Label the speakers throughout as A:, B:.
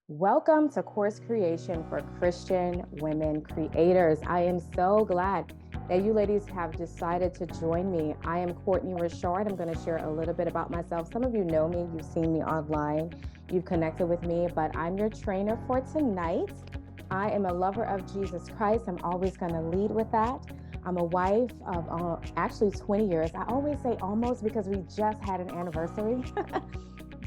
A: Welcome to Course Creation for Christian Women Creators. I am so glad that you ladies have decided to join me. I am Courtney Richard. I'm going to share a little bit about myself. Some of you know me, you've seen me online, you've connected with me, but I'm your trainer for tonight. I am a lover of Jesus Christ. I'm always going to lead with that. I'm a wife of actually 20 years. I always say almost because we just had an anniversary.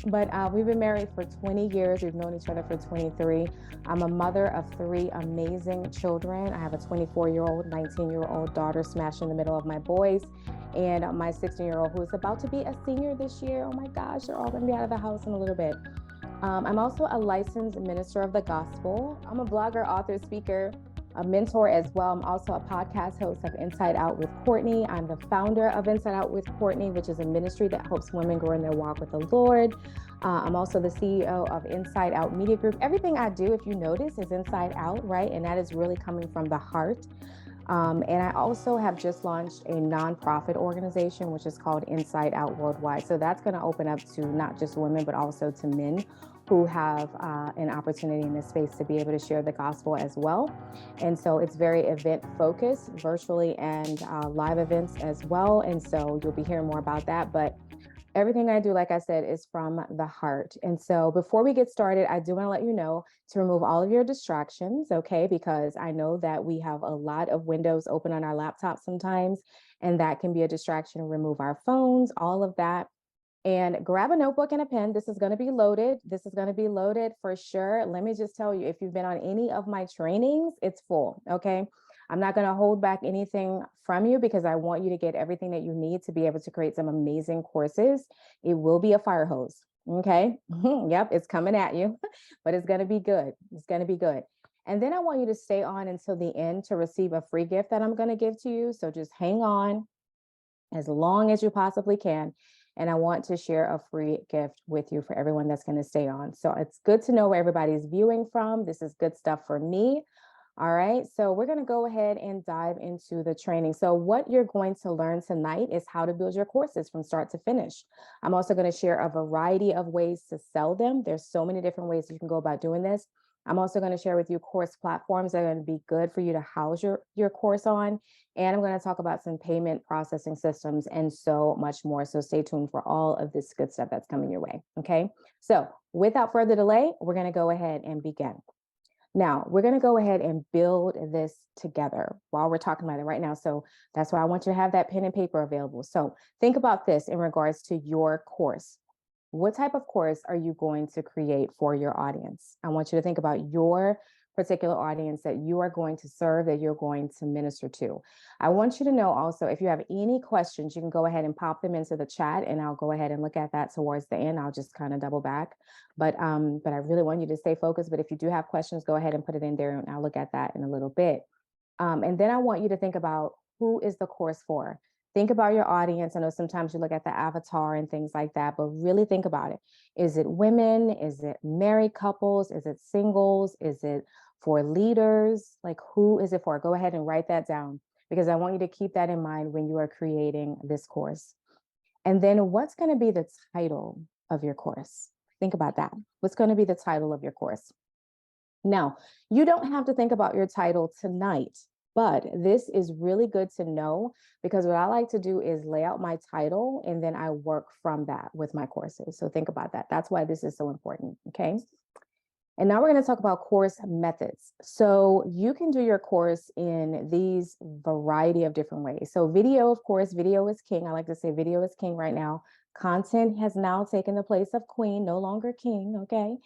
A: But we've been married for 20 years. We've known each other for 23. I'm a mother of three amazing children. I have a 24-year-old, 19-year-old daughter smashed in the middle of my boys, and my 16-year-old who is about to be a senior this year. Oh my gosh, they're all going to be out of the house in a little bit. I'm also a licensed minister of the gospel. I'm a blogger, author, speaker, a mentor as well. I'm also a podcast host of Inside Out with Courtnaye. I'm the founder of Inside Out with Courtnaye, which is a ministry that helps women grow in their walk with the Lord. I'm also the CEO of Inside Out Media Group. Everything I do, if you notice, is inside out, right? And that is really coming from the heart. And I also have just launched a nonprofit organization, which is called Inside Out Worldwide. So that's going to open up to not just women, but also to men who have an opportunity in this space to be able to share the gospel as well. And so it's very event focused, virtually and live events as well. And so you'll be hearing more about that. But everything I do, like I said, is from the heart. And so before we get started, I do want to let you know to remove all of your distractions, okay? Because I know that we have a lot of windows open on our laptops sometimes, and that can be a distraction. Remove our phones, all of that. And grab a notebook and a pen. This is going to be loaded. This is going to be loaded for sure. Let me just tell you, if you've been on any of my trainings, it's full, okay? I'm not going to hold back anything from you because I want you to get everything that you need to be able to create some amazing courses. It will be a fire hose, okay? Yep, it's coming at you, but it's going to be good. It's going to be good. And then I want you to stay on until the end to receive a free gift that I'm going to give to you. So just hang on as long as you possibly can. And I want to share a free gift with you for everyone that's going to stay on. So it's good to know where everybody's viewing from. This is good stuff for me. All right, so we're going to go ahead and dive into the training. So what you're going to learn tonight is how to build your courses from start to finish. I'm also going to share a variety of ways to sell them. There's so many different ways you can go about doing this. I'm also going to share with you course platforms that are going to be good for you to house your course on. And I'm going to talk about some payment processing systems and so much more. So stay tuned for all of this good stuff that's coming your way. Okay, so without further delay, we're going to go ahead and begin. Now, we're going to go ahead and build this together while we're talking about it right now. So that's why I want you to have that pen and paper available. So think about this in regards to your course. What type of course are you going to create for your audience? I want you to think about your particular audience that you are going to serve, that you're going to minister to. I want you to know also, if you have any questions, you can go ahead and pop them into the chat and I'll go ahead and look at that towards the end. I'll just kind of double back. But I really want you to stay focused. But if you do have questions, go ahead and put it in there and I'll look at that in a little bit. And then I want you to think about who is the course for. Think about your audience. I know sometimes you look at the avatar and things like that, but really think about it. Is it women? Is it married couples? Is it singles? Is it for leaders? Like, who is it for? Go ahead and write that down because I want you to keep that in mind when you are creating this course. And then what's going to be the title of your course? Think about that. What's going to be the title of your course? Now, you don't have to think about your title tonight, but this is really good to know because what I like to do is lay out my title and then I work from that with my courses. So think about that. That's why this is so important. Okay. And now we're going to talk about course methods. So you can do your course in these variety of different ways. So video, of course, video is king. I like to say video is king right now. Content has now taken the place of queen, no longer king. Okay.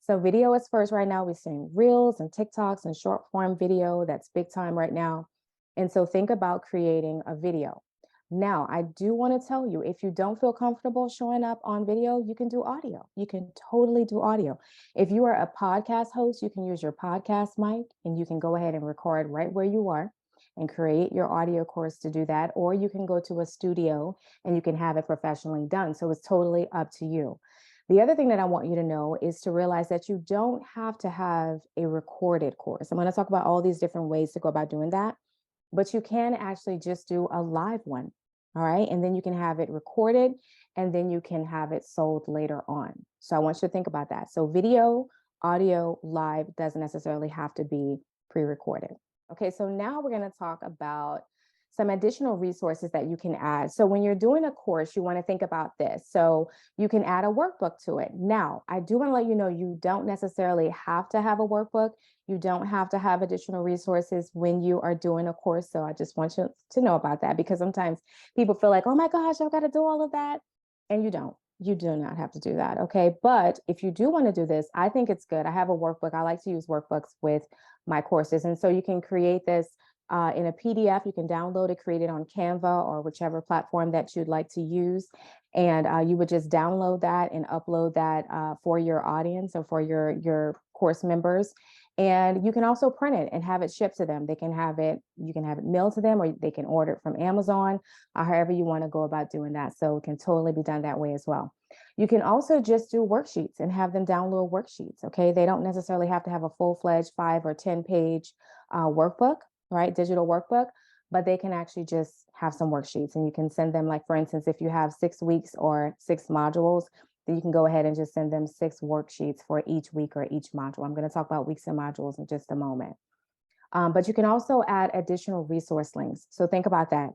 A: So video is first right now. We're seeing reels and TikToks and short form video. That's big time right now. And so think about creating a video. Now, I do want to tell you, if you don't feel comfortable showing up on video, you can do audio. You can totally do audio. If you are a podcast host, you can use your podcast mic and you can go ahead and record right where you are and create your audio course to do that. Or you can go to a studio and you can have it professionally done. So it's totally up to you. The other thing that I want you to know is to realize that you don't have to have a recorded course. I'm going to talk about all these different ways to go about doing that, but you can actually just do a live one. All right. And then you can have it recorded and then you can have it sold later on. So I want you to think about that. So video, Audio live doesn't necessarily have to be pre-recorded. Okay, so now we're going to talk about some additional resources that you can add. So when you're doing a course, you want to think about this. So you can add a workbook to it. Now, I do want to let you know you don't necessarily have to have a workbook. You don't have to have additional resources when you are doing a course. So I just want you to know about that, because sometimes people feel like, oh my gosh, I've got to do all of that. And you don't. You do not have to do that. Okay. But if you do want to do this, I think it's good. I have a workbook. I like to use workbooks with my courses. And so you can create this in a PDF. You can download it, create it on Canva or whichever platform that you'd like to use. And you would just download that and upload that for your audience or for your course members. And you can also print it and have it shipped to them. They can have it, you can have it mailed to them, or they can order it from Amazon, or however you want to go about doing that. So it can totally be done that way as well. You can also just do worksheets and have them download worksheets. Okay. They don't necessarily have to have a full-fledged 5 or 10 page workbook, right? Digital workbook, but they can actually just have some worksheets, and you can send them, like, for instance, if you have 6 weeks or 6 modules, then you can go ahead and just send them 6 worksheets for each week or each module. I'm going to talk about weeks and modules in just a moment. But you can also add additional resource links. So think about that.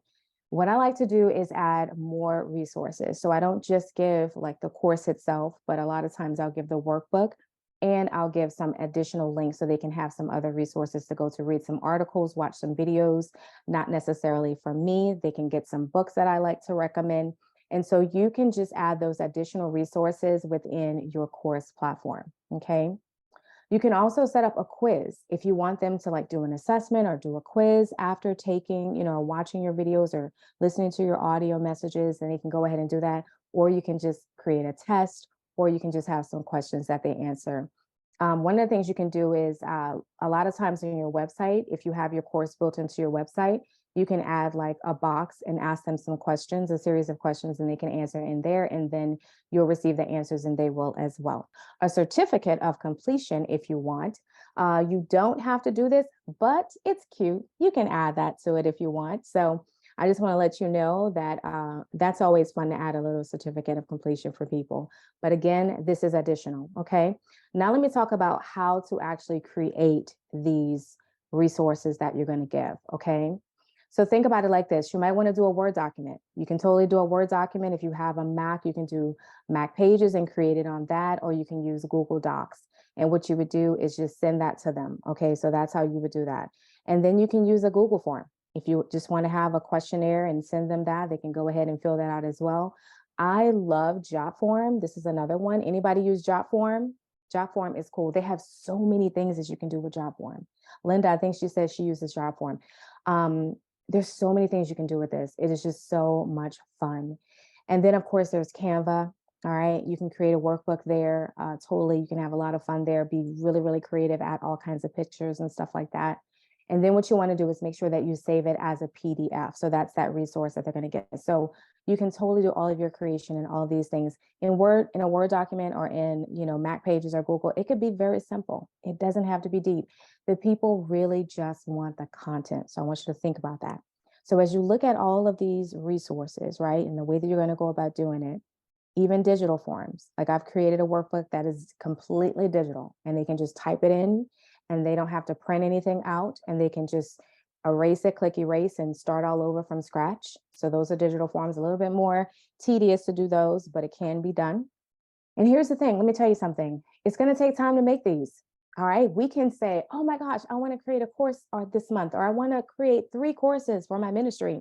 A: What I like to do is add more resources. So I don't just give like the course itself, but a lot of times I'll give the workbook and I'll give some additional links so they can have some other resources to go to, read some articles, watch some videos, not necessarily from me. They can get some books that I like to recommend. And so you can just add those additional resources within your course platform. Okay. You can also set up a quiz if you want them to like do an assessment or do a quiz after taking, watching your videos or listening to your audio messages, and they can go ahead and do that. Or you can just create a test, or you can just have some questions that they answer. One of the things you can do is a lot of times on your website, if you have your course built into your website, you can add like a box and ask them some questions, a series of questions, and they can answer in there. And then you'll receive the answers and they will as well. A certificate of completion, if you want. You don't have to do this, but it's cute. You can add that to it if you want. So I just want to let you know that that's always fun to add a little certificate of completion for people. But again, this is additional. Okay. Now let me talk about how to actually create these resources that you're going to give. Okay. So think about it like this. You might want to do a Word document. You can totally do a Word document. If you have a Mac, you can do Mac Pages and create it on that, or you can use Google Docs. And what you would do is just send that to them. Okay, so that's how you would do that. And then you can use a Google form. If you just want to have a questionnaire and send them that, they can go ahead and fill that out as well. I love Jotform. This is another one. Anybody use Jotform? Jotform is cool. They have so many things that you can do with Jotform. Linda, I think she says she uses Jotform. There's so many things you can do with this. It is just so much fun. And then of course there's Canva. All right. You can create a workbook there. Totally. You can have a lot of fun there, be really, really creative, add all kinds of pictures and stuff like that. And then what you want to do is make sure that you save it as a PDF. So that's that resource that they're going to get. So you can totally do all of your creation and all of these things in Word, in a Word document, or in, Mac Pages or Google. It could be very simple. It doesn't have to be deep. The people really just want the content. So I want you to think about that. So as you look at all of these resources, right, and the way that you're going to go about doing it, even digital forms, like I've created a workbook that is completely digital, and they can just type it in and they don't have to print anything out, and they can just erase it, click erase, and start all over from scratch. So those are digital forms, a little bit more tedious to do those, but it can be done. And here's the thing, let me tell you something. It's going to take time to make these. All right. We can say, oh my gosh, I want to create a course this month, or I want to create 3 courses for my ministry.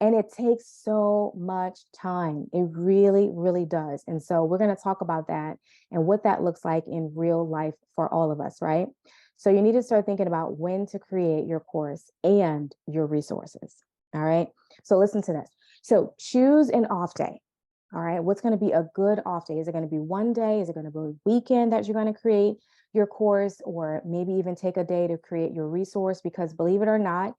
A: And it takes so much time. It really, really does. And so we're going to talk about that and what that looks like in real life for all of us, right? So you need to start thinking about when to create your course and your resources. All right. So listen to this. So choose an off day. All right. What's going to be a good off day? Is it going to be one day? Is it going to be a weekend that you're going to create your course, or maybe even take a day to create your resource? Because believe it or not,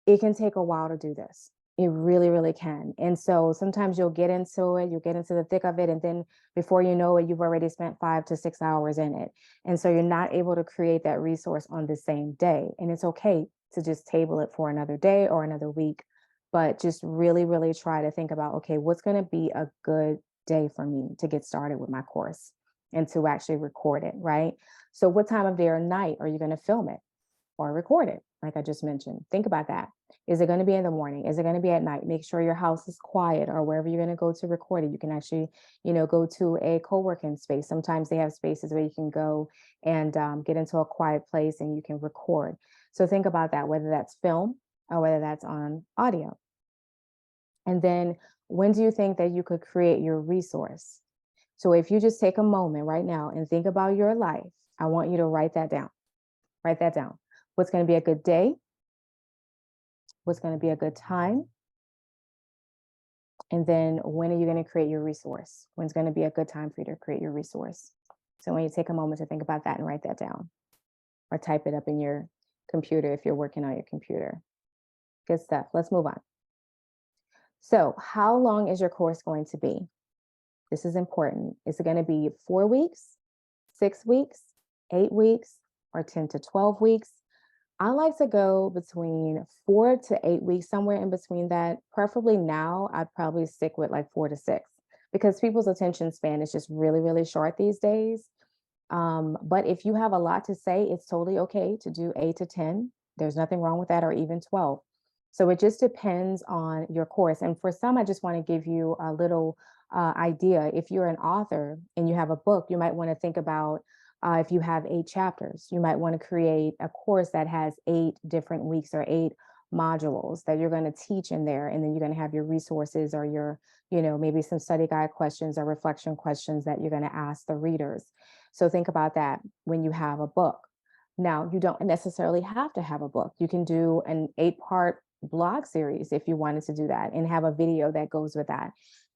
A: it can take a while to do this. It really, really can. And so sometimes you'll get into it, you'll get into the thick of it, and then before you know it, you've already spent 5 to 6 hours in it. And so you're not able to create that resource on the same day. And it's okay to just table it for another day or another week, but just really, really try to think about, okay, what's going to be a good day for me to get started with my course? and to actually record it, right? So what time of day or night are you going to film it or record it? Like I just mentioned, think about that. Is it going to be in the morning? Is it going to be at night? Make sure your house is quiet, or wherever you're going to go to record it. You can actually, go to a co-working space. Sometimes they have spaces where you can go and get into a quiet place and you can record. So think about that, whether that's film or whether that's on audio. And then when do you think that you could create your resource? So if you just take a moment right now and think about your life, I want you to write that down. Write that down. What's going to be a good day? What's going to be a good time? And then when are you going to create your resource? When's going to be a good time for you to create your resource? So when you take a moment to think about that and write that down, or type it up in your computer if you're working on your computer. Good stuff. Let's move on. So how long is your course going to be? This is important. Is it going to be 4 weeks, 6 weeks, 8 weeks, or 10 to 12 weeks? I like to go between 4 to 8 weeks, somewhere in between that. Preferably now, I'd probably stick with like 4 to 6, because people's attention span is just really, really short these days. But if you have a lot to say, it's totally okay to do 8 to 10. There's nothing wrong with that, or even 12. So it just depends on your course. And for some, I just want to give you a little idea. If you're an author and you have a book, you might want to think about if you have 8 chapters, you might want to create a course that has 8 different weeks or 8 modules that you're going to teach in there. And then you're going to have your resources, or your, maybe some study guide questions or reflection questions that you're going to ask the readers. So think about that when you have a book. Now, you don't necessarily have to have a book. You can do an 8-part blog series if you wanted to do that, and have a video that goes with that.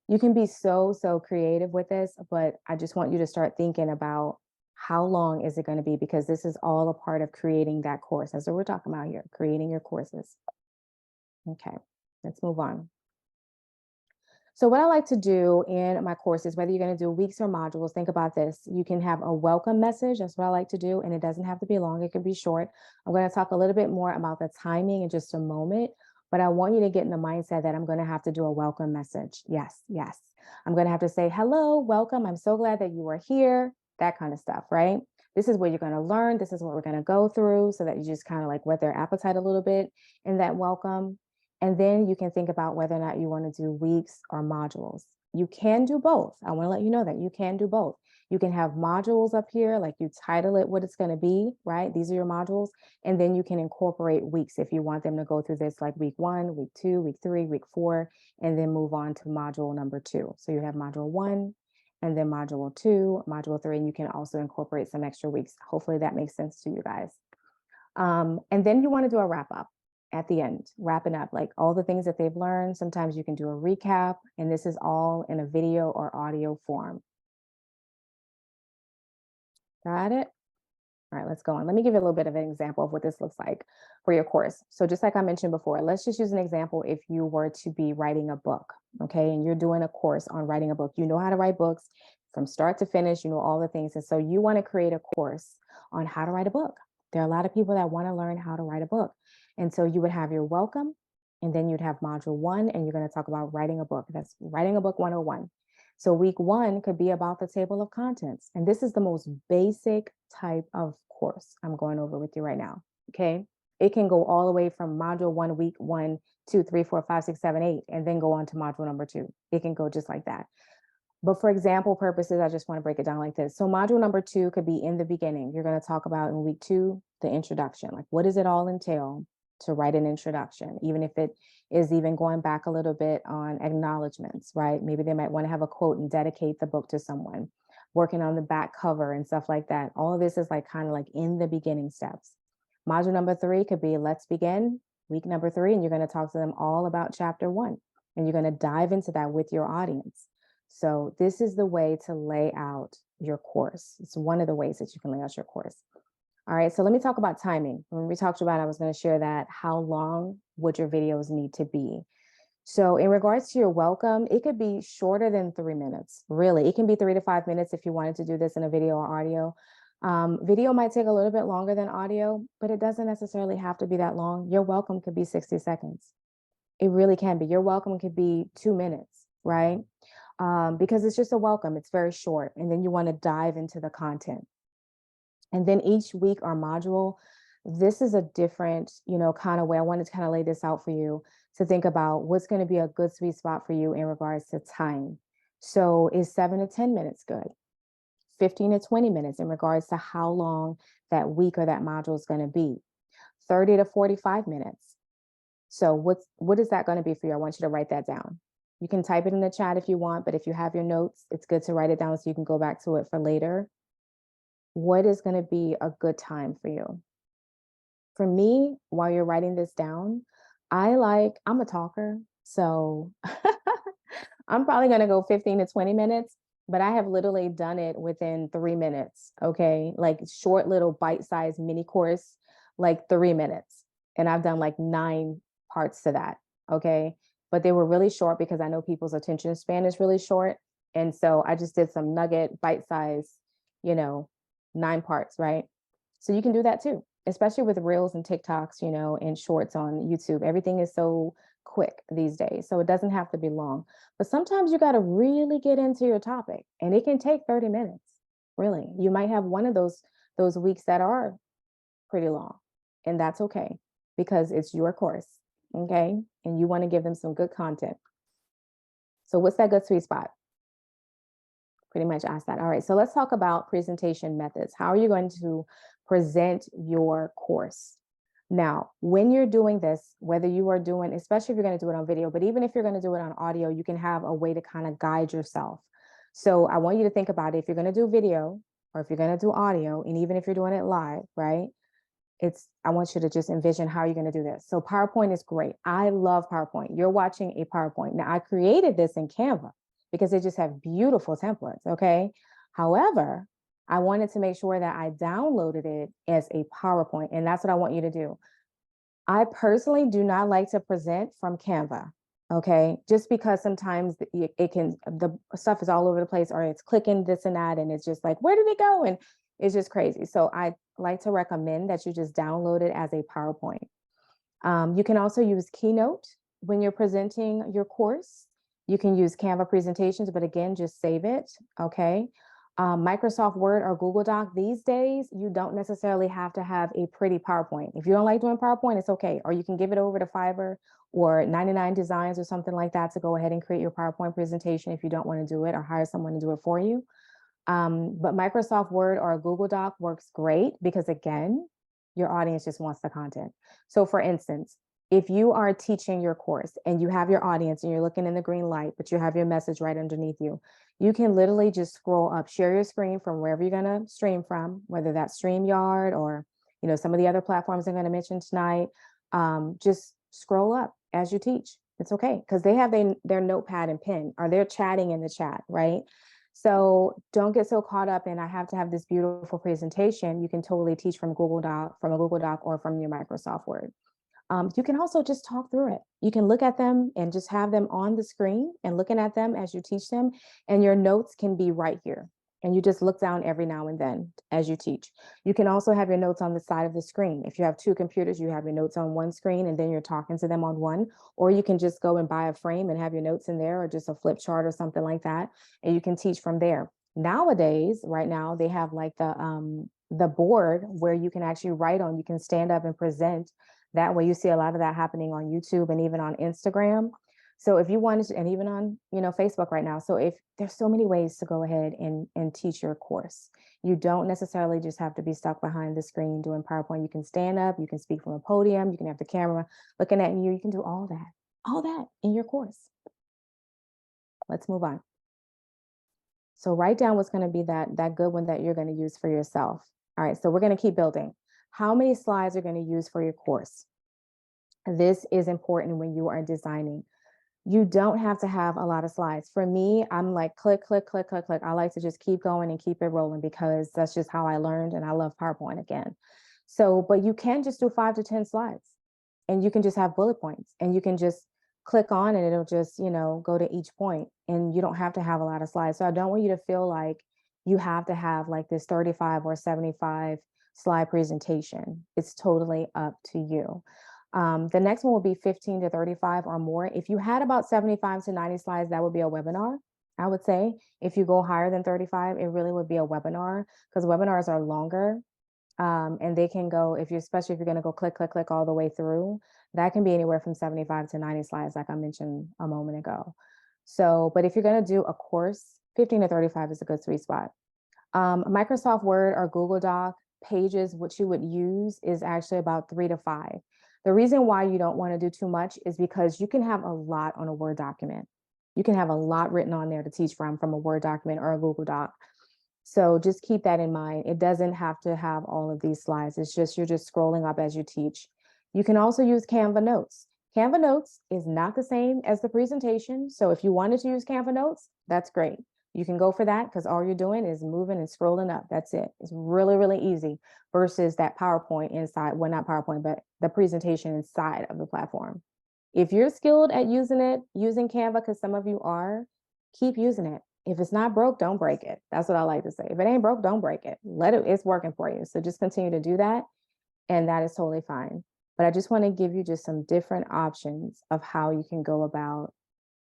A: You can be so creative with this, but I just want you to start thinking about how long is it going to be, because this is all a part of creating that course. That's what we're talking about here, creating your courses. Okay, let's move on. So what I like to do in my courses, whether you're going to do weeks or modules, think about this. You can have a welcome message. That's what I like to do. And it doesn't have to be long. It can be short. I'm going to talk a little bit more about the timing in just a moment, but I want you to get in the mindset that I'm going to have to do a welcome message. Yes, yes. I'm going to have to say, hello, welcome. I'm so glad that you are here. That kind of stuff, right? This is what you're going to learn. This is what we're going to go through, so that you just kind of like whet their appetite a little bit in that welcome. And then you can think about whether or not you want to do weeks or modules. You can do both. I want to let you know that you can do both. You can have modules up here, like you title it what it's going to be, right? These are your modules. And then you can incorporate weeks if you want them to go through this, like week 1, week 2, week 3, week 4, and then move on to module number 2. So you have module 1, and then module 2, module 3, and you can also incorporate some extra weeks. Hopefully that makes sense to you guys. And then you want to do a wrap up at the end, wrapping up like all the things that they've learned. Sometimes you can do a recap, and this is all in a video or audio form. Got it? All right, let's go on. Let me give you a little bit of an example of what this looks like for your course. So just like I mentioned before, let's just use an example. If you were to be writing a book, okay, and you're doing a course on writing a book, you know how to write books from start to finish, you know all the things. And so you want to create a course on how to write a book. There are a lot of people that want to learn how to write a book. And so you would have your welcome, and then you'd have module 1, and you're going to talk about writing a book. That's writing a book 101. So week 1 could be about the table of contents. And this is the most basic type of course I'm going over with you right now. Okay. It can go all the way from module 1, week 1, 2, 3, 4, 5, 6, 7, 8, and then go on to module number 2. It can go just like that. But for example purposes, I just want to break it down like this. So module number 2 could be in the beginning. You're going to talk about in week 2, the introduction. Like, what does it all entail to write an introduction, even if it is even going back a little bit on acknowledgements, right? Maybe they might want to have a quote and dedicate the book to someone, working on the back cover and stuff like that. All of this is like kind of like in the beginning steps. Module number 3 could be let's begin, week number 3, and you're going to talk to them all about chapter 1, and you're going to dive into that with your audience. So this is the way to lay out your course. It's one of the ways that you can lay out your course. All right, so let me talk about timing. When we talked about, I was going to share that, how long would your videos need to be? So in regards to your welcome, it could be shorter than 3 minutes. Really, it can be 3 to 5 minutes if you wanted to do this in a video or audio. Video might take a little bit longer than audio, but it doesn't necessarily have to be that long. Your welcome could be 60 seconds. It really can be. Your welcome could be 2 minutes, right? because it's just a welcome. It's very short. And then you want to dive into the content. And then each week or module, this is a different, kind of way. I wanted to kind of lay this out for you to think about what's going to be a good sweet spot for you in regards to time. So is 7 to 10 minutes good? 15 to 20 minutes in regards to how long that week or that module is going to be. 30 to 45 minutes. So what is that going to be for you? I want you to write that down. You can type it in the chat if you want, but if you have your notes, it's good to write it down so you can go back to it for later. What is going to be a good time for you? For me, while you're writing this down, I'm a talker. So I'm probably going to go 15 to 20 minutes, but I have literally done it within 3 minutes. Okay. Like short little bite-sized mini course, like 3 minutes. And I've done like 9 parts to that. Okay. But they were really short because I know people's attention span is really short. And so I just did some nugget bite-sized, 9 parts, right? So you can do that too, especially with reels and TikToks, and shorts on YouTube. Everything is so quick these days. So it doesn't have to be long. But sometimes you got to really get into your topic, and it can take 30 minutes. Really. You might have one of those weeks that are pretty long, and that's okay because it's your course, okay? And you want to give them some good content. So what's that good sweet spot? Pretty much ask that. All right, so let's talk about presentation methods. How are you going to present your course? Now, when you're doing this, whether you are doing, especially if you're going to do it on video, but even if you're going to do it on audio, you can have a way to kind of guide yourself. So I want you to think about it. If you're going to do video or if you're going to do audio, and even if you're doing it live, right? I want you to just envision how you're going to do this. So PowerPoint is great. I love PowerPoint. You're watching a PowerPoint. Now I created this in Canva because they just have beautiful templates. Okay. However, I wanted to make sure that I downloaded it as a PowerPoint, and that's what I want you to do. I personally do not like to present from Canva. Okay. Just because sometimes the stuff is all over the place, or it's clicking this and that, and it's just like, where did it go? And it's just crazy. So I like to recommend that you just download it as a PowerPoint. You can also use Keynote when you're presenting your course. You can use Canva presentations, but again, just save it. Okay. Microsoft Word or Google Doc, these days, you don't necessarily have to have a pretty PowerPoint. If you don't like doing PowerPoint, it's okay. Or you can give it over to Fiverr or 99 Designs or something like that to go ahead and create your PowerPoint presentation if you don't want to do it, or hire someone to do it for you. But Microsoft Word or Google Doc works great because, again, your audience just wants the content. So for instance, if you are teaching your course and you have your audience and you're looking in the green light, but you have your message right underneath you, you can literally just scroll up, share your screen from wherever you're going to stream from, whether that's StreamYard or, some of the other platforms I'm going to mention tonight. Just scroll up as you teach. It's okay because they have their notepad and pen, or they're chatting in the chat, right? So don't get so caught up in, I have to have this beautiful presentation. You can totally teach from a Google Doc or from your Microsoft Word. You can also just talk through it. You can look at them and just have them on the screen and looking at them as you teach them, and your notes can be right here. And you just look down every now and then as you teach. You can also have your notes on the side of the screen. If you have 2 computers, you have your notes on one screen and then you're talking to them on one, or you can just go and buy a frame and have your notes in there, or just a flip chart or something like that. And you can teach from there. Nowadays, right now, they have like the board where you can actually write on, you can stand up and present. That way you see a lot of that happening on YouTube and even on Instagram. So if you wanted to, and even on, Facebook right now. So if there's so many ways to go ahead and teach your course, you don't necessarily just have to be stuck behind the screen doing PowerPoint. You can stand up, you can speak from a podium, you can have the camera looking at you. You can do all that in your course. Let's move on. So write down what's going to be that good one that you're going to use for yourself. All right, so we're going to keep building. How many slides are going to use for your course? This is important when you are designing. You don't have to have a lot of slides. For me, I'm like click, click, click, click, click. I like to just keep going and keep it rolling because that's just how I learned, and I love PowerPoint again. So, but you can just do 5 to 10 slides, and you can just have bullet points, and you can just click on and it'll just, go to each point, and you don't have to have a lot of slides. So I don't want you to feel like you have to have like this 35 or 75 slide presentation. It's totally up to you. The next one will be 15 to 35 or more. If you had about 75 to 90 slides, that would be a webinar. I would say if you go higher than 35, it really would be a webinar because webinars are longer. And they can go, if you, especially if you're going to go click, click, click all the way through, that can be anywhere from 75 to 90 slides, like I mentioned a moment ago. So, but if you're going to do a course, 15 to 35 is a good sweet spot. Microsoft Word or Google Doc pages, what you would use is actually about 3 to 5. The reason why you don't want to do too much is because you can have a lot on a Word document. You can have a lot written on there to teach from a Word document or a Google Doc. So just keep that in mind. It doesn't have to have all of these slides. It's just, you're just scrolling up as you teach. You can also use Canva Notes. Canva Notes is not the same as the presentation. So if you wanted to use Canva Notes, that's great. You can go for that because all you're doing is moving and scrolling up. That's it. It's really, really easy versus that PowerPoint inside, well, not PowerPoint, but the presentation inside of the platform. If you're skilled at using it, using Canva, because some of you are, keep using it. If it's not broke, don't break it. That's what I like to say. If it ain't broke, don't break it. Let it, it's working for you. So just continue to do that. And that is totally fine. But I just want to give you just some different options of how you can go about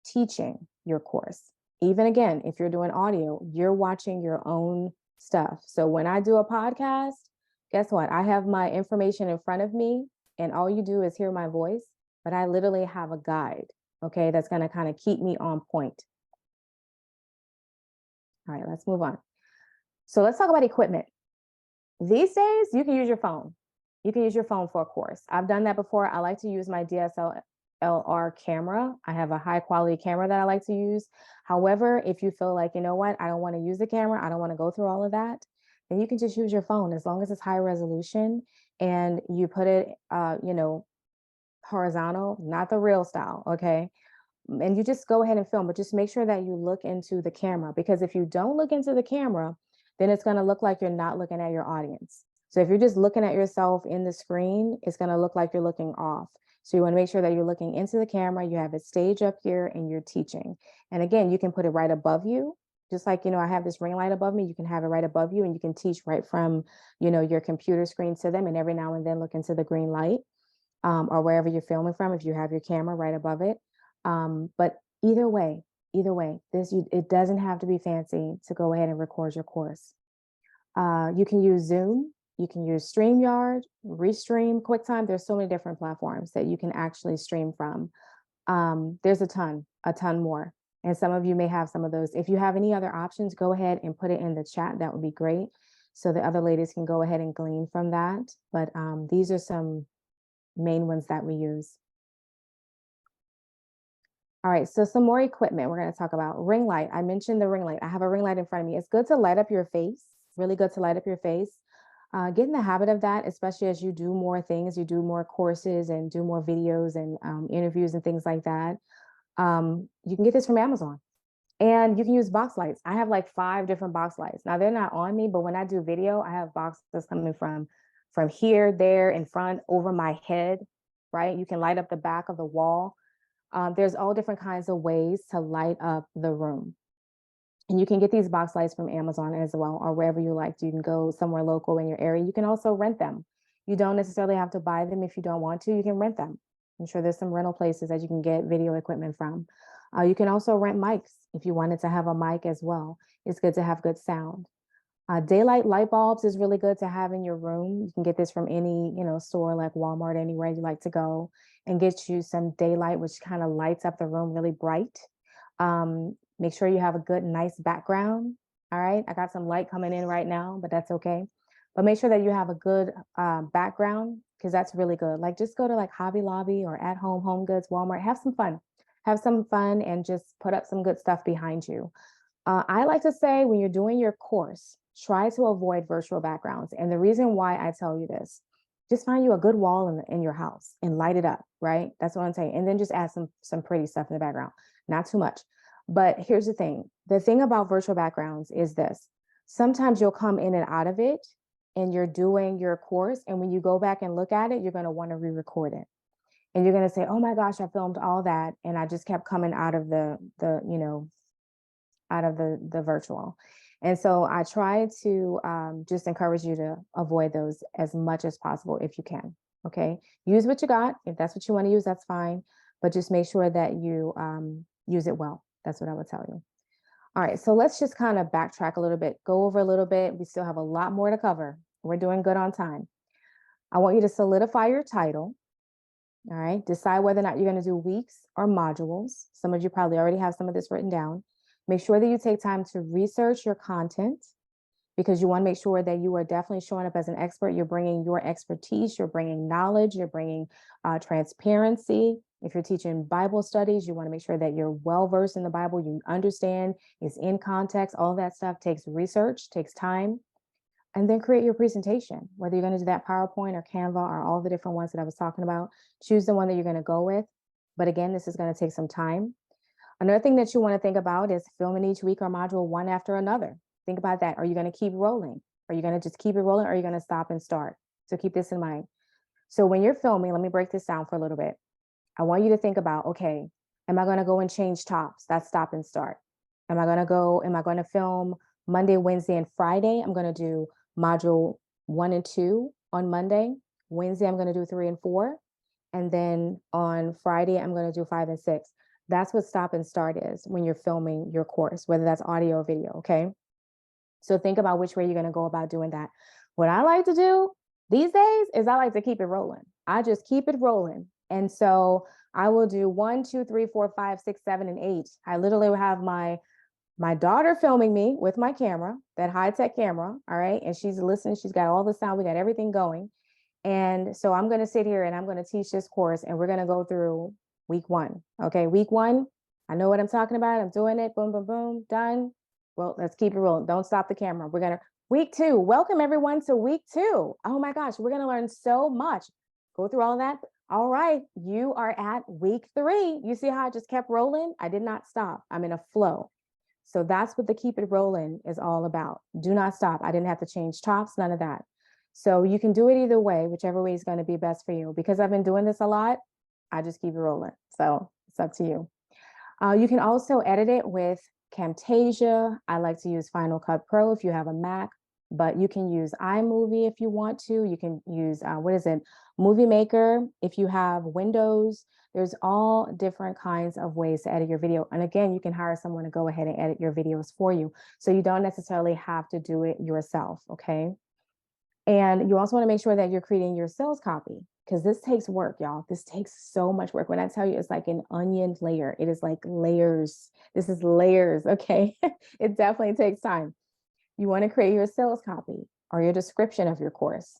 A: teaching your course. Even again, if you're doing audio, you're watching your own stuff. So when I do a podcast, guess what? I have my information in front of me and all you do is hear my voice, but I literally have a guide, okay, that's going to kind of keep me on point. All right, let's move on. So let's talk about equipment. These days, you can use your phone. You can use your phone for a course. I've done that before. I like to use my DSLR camera. I have a high quality camera that I like to use. However, if you feel like, you know what, I don't want to use the camera, I don't want to go through all of that, then you can just use your phone as long as it's high resolution and you put it, horizontal, not the real style, okay? And you just go ahead and film, but just make sure that you look into the camera because if you don't look into the camera, then it's going to look like you're not looking at your audience. So if you're just looking at yourself in the screen, it's going to look like you're looking off. So you want to make sure that you're looking into the camera, you have it stage up here and you're teaching. And again, you can put it right above you. Just like, I have this ring light above me, you can have it right above you and you can teach right from, your computer screen to them and every now and then look into the green light or wherever you're filming from if you have your camera right above it. But either way, it doesn't have to be fancy to go ahead and record your course. You can use Zoom, you can use StreamYard, Restream, QuickTime. There's so many different platforms that you can actually stream from. There's a ton more. And some of you may have some of those. If you have any other options, go ahead and put it in the chat. That would be great. So the other ladies can go ahead and glean from that. But these are some main ones that we use. All right, so some more equipment we're going to talk about. Ring light. I mentioned the ring light. I have a ring light in front of me. It's good to light up your face, really good to light up your face. Get in the habit of that, especially as you do more things, you do more courses and do more videos and interviews and things like that. You can get this from Amazon and you can use box lights. I have like 5 different box lights. Now they're not on me, but when I do video, I have boxes coming from here, there, in front, over my head, right? You can light up the back of the wall. There's all different kinds of ways to light up the room. And you can get these box lights from Amazon as well, or wherever you like. You can go somewhere local in your area. You can also rent them. You don't necessarily have to buy them if you don't want to. You can rent them. I'm sure there's some rental places that you can get video equipment from. You can also rent mics if you wanted to have a mic as well. It's good to have good sound. Daylight light bulbs is really good to have in your room. You can get this from any, store like Walmart, anywhere you like to go, and get you some daylight, which kind of lights up the room really bright. Make sure you have a good, nice background. All right, I got some light coming in right now, but that's okay. But make sure that you have a good background because that's really good. Like just go to like Hobby Lobby or At Home, Home Goods, Walmart, have some fun. Have some fun and just put up some good stuff behind you. I like to say when you're doing your course, try to avoid virtual backgrounds. And the reason why I tell you this, just find you a good wall in your house and light it up, right? That's what I'm saying. And then just add some pretty stuff in the background, not too much. But here's the thing. The thing about virtual backgrounds is this. Sometimes you'll come in and out of it and you're doing your course. And when you go back and look at it, you're going to want to re-record it. And you're going to say, oh my gosh, I filmed all that. And I just kept coming out of the virtual. And so I try to just encourage you to avoid those as much as possible if you can. Okay, use what you got. If that's what you want to use, that's fine. But just make sure that you use it well. That's what I would tell you. All right, so let's just kind of backtrack a little bit, go over a little bit. We still have a lot more to cover. We're doing good on time. I want you to solidify your title. All right, decide whether or not you're going to do weeks or modules. Some of you probably already have some of this written down. Make sure that you take time to research your content, because you want to make sure that you are definitely showing up as an expert. You're bringing your expertise, you're bringing knowledge, you're bringing transparency. If you're teaching Bible studies, you want to make sure that you're well-versed in the Bible, you understand, it's in context. All that stuff takes research, takes time. And then create your presentation, whether you're going to do that PowerPoint or Canva or all the different ones that I was talking about. Choose the one that you're going to go with. But again, this is going to take some time. Another thing that you want to think about is filming each week or module one after another. Think about that. Are you going to keep rolling? Are you going to just keep it rolling? Or are you going to stop and start? So keep this in mind. So when you're filming, let me break this down for a little bit. I want you to think about, okay, am I going to go and change tops? That's stop and start. Am I going to film Monday, Wednesday, and Friday? I'm going to do module 1 and 2 on Monday. Wednesday, I'm going to do 3 and 4. And then on Friday, I'm going to do 5 and 6. That's what stop and start is when you're filming your course, whether that's audio or video, okay? So think about which way you're going to go about doing that. What I like to do these days is I like to keep it rolling. I just keep it rolling. And so I will do 1, 2, 3, 4, 5, 6, 7, and 8. I literally will have my daughter filming me with my camera, that high-tech camera, all right? And she's listening, she's got all the sound, we got everything going. And so I'm gonna sit here and I'm gonna teach this course, and we're gonna go through week 1, okay? Week 1, I know what I'm talking about, I'm doing it, boom, boom, boom, done. Well, let's keep it rolling, don't stop the camera. We're gonna, week 2, welcome everyone to week 2. Oh my gosh, we're gonna learn so much. Go through all of that. All right, you are at week 3. You see how I just kept rolling? I did not stop, I'm in a flow. So that's what the keep it rolling is all about. Do not stop. I didn't have to change tops, none of that. So you can do it either way, whichever way is going to be best for you. Because I've been doing this a lot, I just keep it rolling. So it's up to you. You can also edit it with Camtasia. I like to use Final Cut Pro if you have a Mac, but you can use iMovie if you want to. You can use, Movie Maker if you have Windows. There's all different kinds of ways to edit your video. And again, you can hire someone to go ahead and edit your videos for you. So you don't necessarily have to do it yourself, okay? And you also want to make sure that you're creating your sales copy, because this takes work, y'all. This takes so much work. When I tell you it's like an onion layer, it is like layers. This is layers, okay? It definitely takes time. You want to create your sales copy or your description of your course.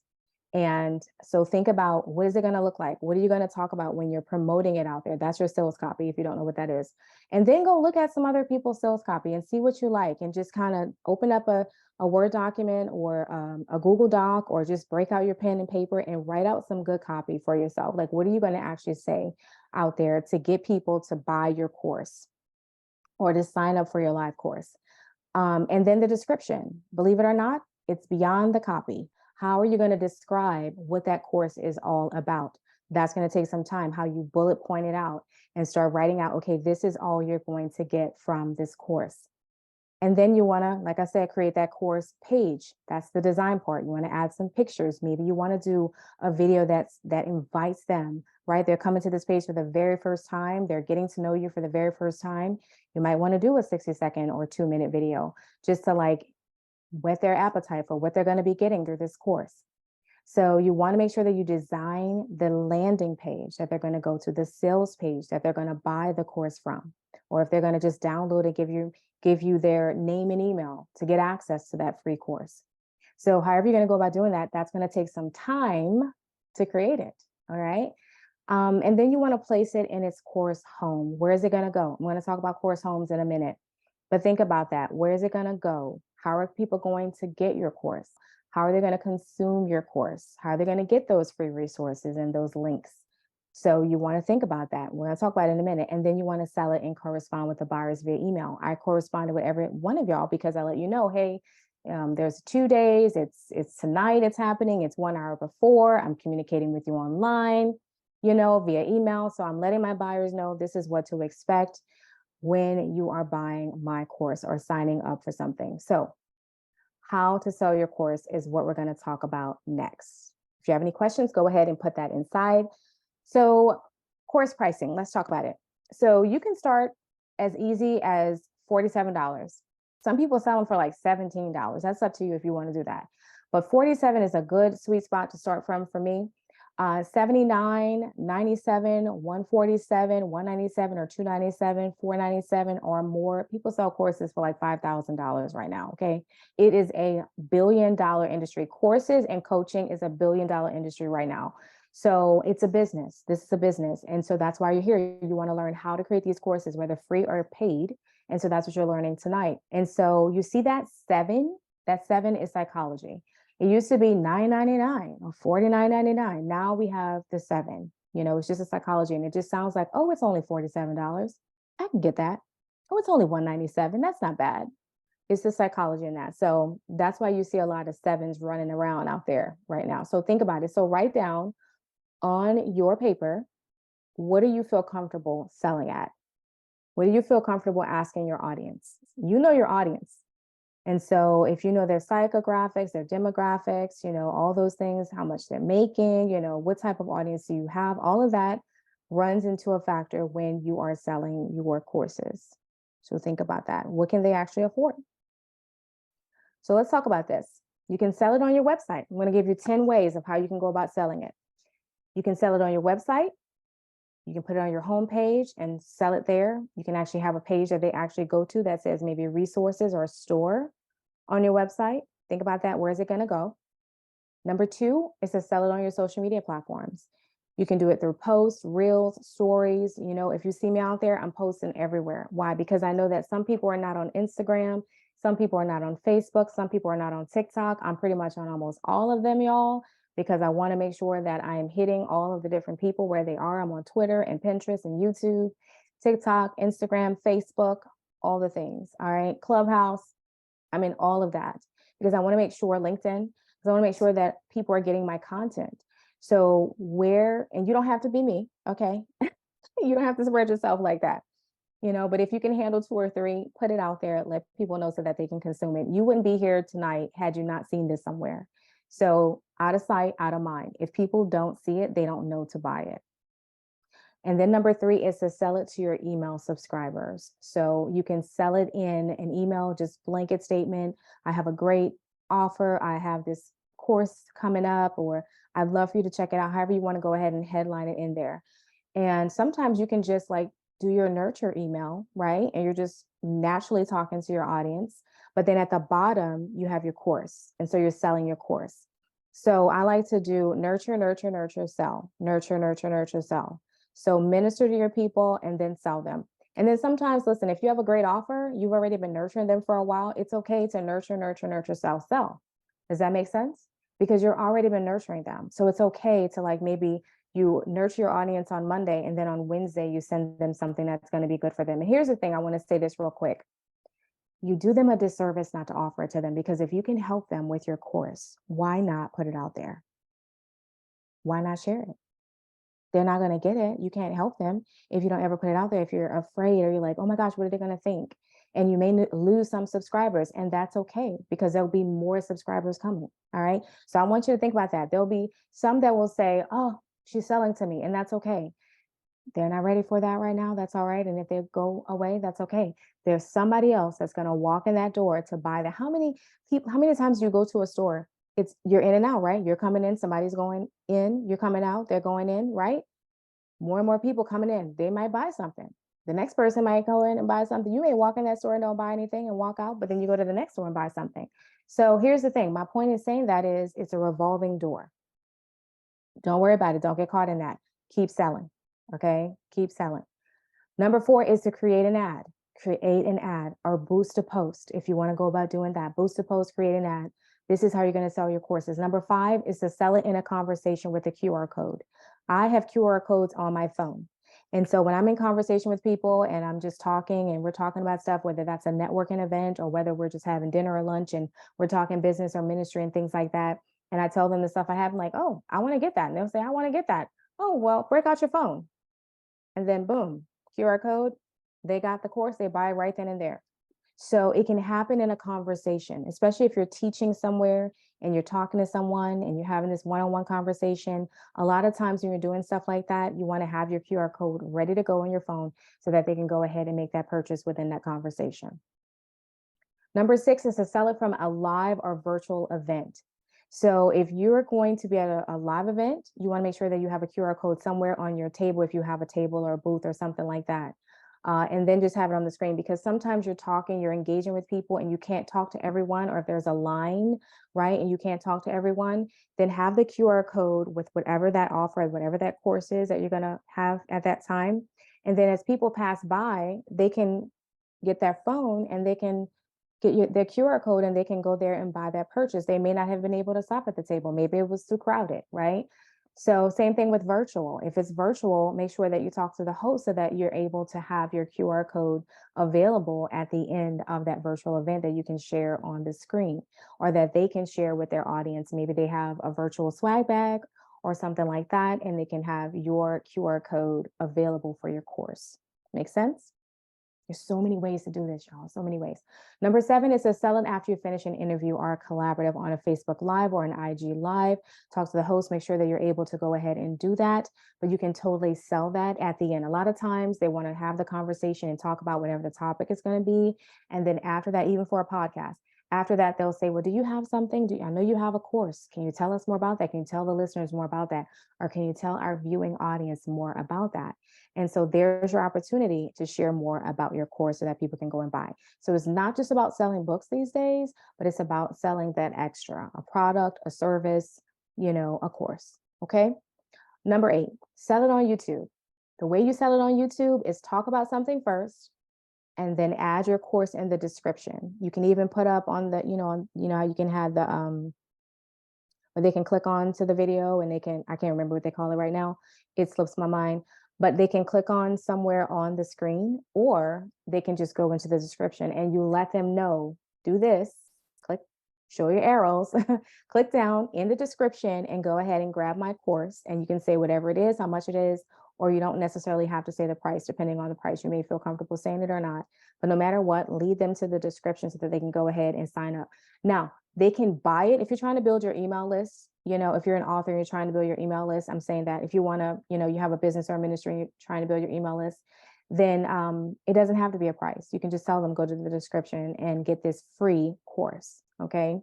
A: And so think about, what is it going to look like? What are you going to talk about when you're promoting it out there? That's your sales copy, if you don't know what that is. And then go look at some other people's sales copy and see what you like, and just kind of open up a Word document or a Google Doc, or just break out your pen and paper and write out some good copy for yourself. Like, what are you going to actually say out there to get people to buy your course or to sign up for your live course? And then the description, believe it or not, it's beyond the copy. How are you going to describe what that course is all about? That's going to take some time, how you bullet point it out and start writing out, okay, this is all you're going to get from this course. And then you want to, like I said, create that course page. That's the design part. You want to add some pictures. Maybe you want to do a video that invites them, right? They're coming to this page for the very first time. They're getting to know you for the very first time. You might want to do a 60-second or 2-minute video just to like whet their appetite for what they're going to be getting through this course. So you want to make sure that you design the landing page that they're going to go to, the sales page that they're going to buy the course from, or if they're going to just download it, give you their name and email to get access to that free course. So however you're going to go about doing that, that's going to take some time to create it. All right. And then you want to place it in its course home. Where is it going to go? I'm going to talk about course homes in a minute, but think about that. Where is it going to go? How are people going to get your course? How are they going to consume your course? How are they going to get those free resources and those links? So you want to think about that. We're going to talk about it in a minute. And then you want to sell it and correspond with the buyers via email. I corresponded with every one of y'all because I let you know, hey, there's 2 days. It's tonight. It's happening. It's 1 hour before. I'm communicating with you online, via email. So I'm letting my buyers know this is what to expect when you are buying my course or signing up for something. So how to sell your course is what we're going to talk about next. If you have any questions, go ahead and put that inside. So course pricing, let's talk about it. So you can start as easy as $47. Some people sell them for like $17. That's up to you if you want to do that. But 47 is a good sweet spot to start from for me. 79, 97, 147, 197, or 297, 497 or more. People sell courses for like $5,000 right now. Okay. It is a billion-dollar industry. Courses and coaching is a billion-dollar industry right now. So it's a business. This is a business. And so that's why you're here. You want to learn how to create these courses, whether free or paid. And so that's what you're learning tonight. And so you see that seven is psychology. It used to be $9.99 or $49.99. Now we have the 7. It's just a psychology, and it just sounds like, oh, it's only $47. I can get that. Oh, it's only $197. That's not bad. It's the psychology in that. So that's why you see a lot of 7s running around out there right now. So think about it. So write down on your paper, what do you feel comfortable selling at? What do you feel comfortable asking your audience? You know your audience. And so if you know their psychographics, their demographics, all those things, how much they're making, what type of audience do you have, all of that runs into a factor when you are selling your courses. So think about that. What can they actually afford? So let's talk about this. You can sell it on your website. I'm going to give you 10 ways of how you can go about selling it. You can sell it on your website. You can put it on your homepage and sell it there. You can actually have a page that they actually go to that says maybe resources or a store on your website. Think about that. Where is it going to go? Number 2 is to sell it on your social media platforms. You can do it through posts, reels, stories. If you see me out there, I'm posting everywhere. Why? Because I know that some people are not on Instagram. Some people are not on Facebook. Some people are not on TikTok. I'm pretty much on almost all of them, y'all, because I want to make sure that I am hitting all of the different people where they are. I'm on Twitter and Pinterest and YouTube, TikTok, Instagram, Facebook, all the things. All right. Clubhouse. I'm in all of that because I want to make sure LinkedIn, because I want to make sure that people are getting my content. So and you don't have to be me. Okay. You don't have to spread yourself like that. But if you can handle 2 or 3, put it out there, let people know so that they can consume it. You wouldn't be here tonight had you not seen this somewhere. So out of sight, out of mind. If people don't see it, they don't know to buy it. And then number 3 is to sell it to your email subscribers. So you can sell it in an email, just blanket statement. I have a great offer. I have this course coming up, or I'd love for you to check it out. However you want to go ahead and headline it in there. And sometimes you can just do your nurture email, right? And you're just naturally talking to your audience. But then at the bottom, you have your course. And so you're selling your course. So I like to do nurture, nurture, nurture, sell, nurture, nurture, nurture, sell. So minister to your people and then sell them. And then sometimes, listen, if you have a great offer, you've already been nurturing them for a while, it's okay to nurture, nurture, nurture, sell, sell. Does that make sense? Because you're already been nurturing them. So it's okay to maybe you nurture your audience on Monday and then on Wednesday, you send them something that's going to be good for them. And here's the thing, I want to say this real quick. You do them a disservice not to offer it to them, because if you can help them with your course, why not put it out there? Why not share it? They're not going to get it. You can't help them if you don't ever put it out there. If you're afraid or you're like, oh my gosh, what are they going to think? And you may lose some subscribers, and that's okay, because there'll be more subscribers coming. All right. So I want you to think about that. There'll be some that will say, oh, she's selling to me, and that's okay. They're not ready for that right now. That's all right. And if they go away, that's okay. There's somebody else that's going to walk in that door to buy that. How many times do you go to a store? You're in and out, right? You're coming in, somebody's going in, you're coming out, they're going in, right? More and more people coming in. They might buy something. The next person might go in and buy something. You may walk in that store and don't buy anything and walk out, but then you go to the next store and buy something. So here's the thing. My point in saying that is it's a revolving door. Don't worry about it. Don't get caught in that. Keep selling. Okay. Keep selling. Number 4 is to create an ad. Create an ad or boost a post. If you want to go about doing that, boost a post, create an ad. This is how you're going to sell your courses. Number 5 is to sell it in a conversation with a QR code. I have QR codes on my phone. And so when I'm in conversation with people and I'm just talking and we're talking about stuff, whether that's a networking event or whether we're just having dinner or lunch and we're talking business or ministry and things like that, and I tell them the stuff I have, I'm like, oh, I want to get that. And they'll say, I want to get that. Oh, well, break out your phone. And then boom, QR code, they got the course, they buy right then and there. So it can happen in a conversation, especially if you're teaching somewhere and you're talking to someone and you're having this one-on-one conversation. A lot of times when you're doing stuff like that, you want to have your QR code ready to go on your phone so that they can go ahead and make that purchase within that conversation. Number 6 is to sell it from a live or virtual event. So if you're going to be at a live event, you want to make sure that you have a QR code somewhere on your table if you have a table or a booth or something like that. And then just have it on the screen, because sometimes you're talking, you're engaging with people and you can't talk to everyone, or if there's a line, right, and you can't talk to everyone, then have the QR code with whatever that offer, whatever that course is that you're going to have at that time. And then as people pass by, they can get their phone and they can get their QR code and they can go there and buy that purchase. They may not have been able to stop at the table. Maybe it was too crowded, right? So same thing with virtual. If it's virtual, make sure that you talk to the host so that you're able to have your QR code available at the end of that virtual event that you can share on the screen, or that they can share with their audience. Maybe they have a virtual swag bag or something like that, and they can have your QR code available for your course. Make sense? There's so many ways to do this, y'all. So many ways. Number 7 is to sell it after you finish an interview or a collaborative on a Facebook Live or an IG Live. Talk to the host, make sure that you're able to go ahead and do that, but you can totally sell that at the end. A lot of times they want to have the conversation and talk about whatever the topic is going to be. And then after that, even for a podcast, after that, they'll say, well, do you have something? I know you have a course. Can you tell us more about that? Can you tell the listeners more about that? Or can you tell our viewing audience more about that? And so there's your opportunity to share more about your course so that people can go and buy. So it's not just about selling books these days, but it's about selling that extra, a product, a service, a course. Okay. Number 8, sell it on YouTube. The way you sell it on YouTube is talk about something first and then add your course in the description. You can even put up on the, how you can have the, where they can click on to the video and I can't remember what they call it right now. It slips my mind, but they can click on somewhere on the screen, or they can just go into the description and you let them know, do this, click, show your arrows, click down in the description and go ahead and grab my course. And you can say whatever it is, how much it is, or you don't necessarily have to say the price. Depending on the price, you may feel comfortable saying it or not, but no matter what, lead them to the description so that they can go ahead and sign up. Now, they can buy it if you're trying to build your email list. If you're an author and you're trying to build your email list, I'm saying that if you want to, you have a business or a ministry and you're trying to build your email list, then it doesn't have to be a price. You can just tell them, go to the description and get this free course. Okay.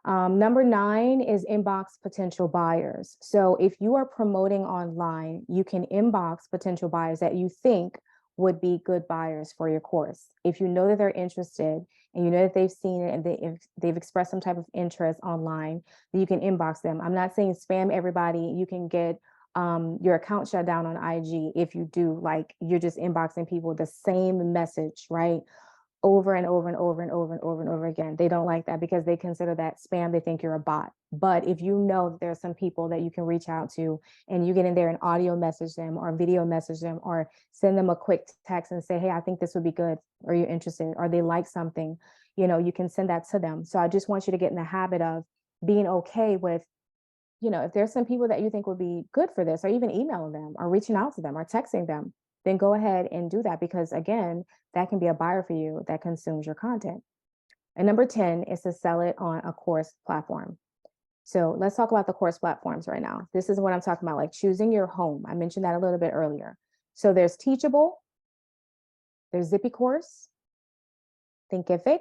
A: Number 9 is inbox potential buyers. So if you are promoting online, you can inbox potential buyers that you think would be good buyers for your course. If you know that they're interested and you know that they've seen it and if they've expressed some type of interest online, then you can inbox them. I'm not saying spam everybody. You can get your account shut down on IG if you do, like, you're just inboxing people the same message, right? Over and over and over and over and over and over again. They don't like that because they consider that spam. They think you're a bot. But if you know that there are some people that you can reach out to and you get in there and audio message them or video message them or send them a quick text and say, hey, I think this would be good, or you're interested, or they like something, you can send that to them. So I just want you to get in the habit of being okay with, if there's some people that you think would be good for this, or even emailing them or reaching out to them or texting them, then go ahead and do that, because again, that can be a buyer for you that consumes your content. And number 10 is to sell it on a course platform. So let's talk about the course platforms right now. This is what I'm talking about, like choosing your home. I mentioned that a little bit earlier. So there's Teachable, there's Zippy Course, Thinkific,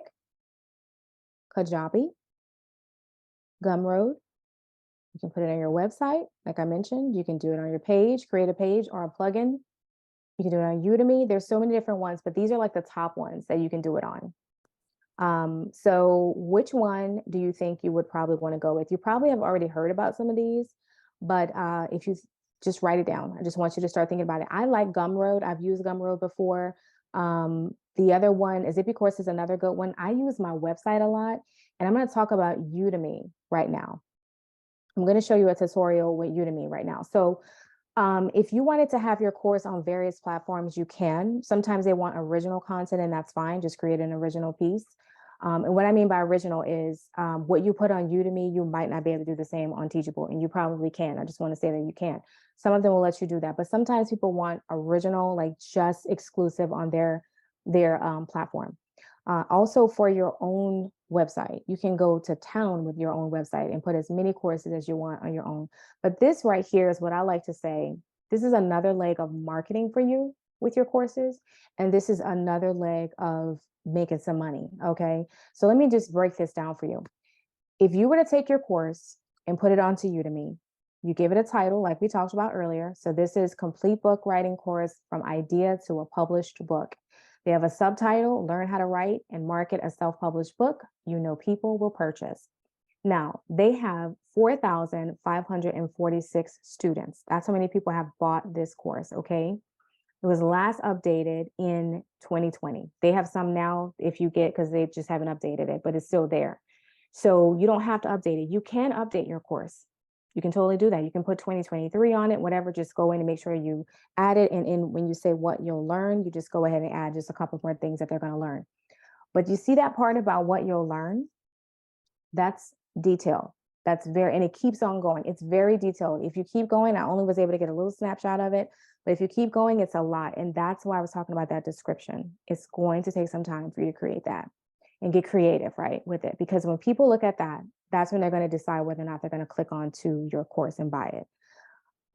A: Kajabi, Gumroad. You can put it on your website. Like I mentioned, you can do it on your page, create a page or a plugin. You can do it on Udemy. There's so many different ones, but these are like the top ones that you can do it on. So which one do you think you would probably want to go with? You probably have already heard about some of these, but if you just write it down, I just want you to start thinking about it. I like Gumroad. I've used Gumroad before. The other one, Zippy Course, is another good one. I use my website a lot, and I'm going to talk about Udemy right now. I'm going to show you a tutorial with Udemy right now. So if you wanted to have your course on various platforms, you can. Sometimes they want original content, and that's fine. Just create an original piece. And what I mean by original is what you put on Udemy, you might not be able to do the same on Teachable, and you probably can. I just want to say that you can. Some of them will let you do that, but sometimes people want original, like just exclusive on their platform. Also for your own website, you can go to town with your own website and put as many courses as you want on your own. But this right here is what I like to say. This is another leg of marketing for you with your courses. And this is another leg of making some money. Okay. So let me just break this down for you. If you were to take your course and put it onto Udemy, you give it a title like we talked about earlier. So this is Complete Book Writing Course from Idea to a Published Book. They have a subtitle, Learn How to Write and Market a Self-Published Book you know people will purchase. Now, they have 4,546 students. That's how many people have bought this course, okay? It was last updated in 2020. They have some now if you get, because they just haven't updated it, but it's still there. So you don't have to update it. You can update your course. You can totally do that. You can put 2023 on it, whatever, just go in and make sure you add it. And when you say what you'll learn, you just go ahead and add just a couple more things that they're going to learn. But you see that part about what you'll learn? That's detail. That's very, and it keeps on going. It's very detailed. If you keep going, I only was able to get a little snapshot of it, but if you keep going, it's a lot. And that's why I was talking about that description. It's going to take some time for you to create that and get creative, right, with it. Because when people look at that, that's when they're going to decide whether or not they're going to click on to your course and buy it.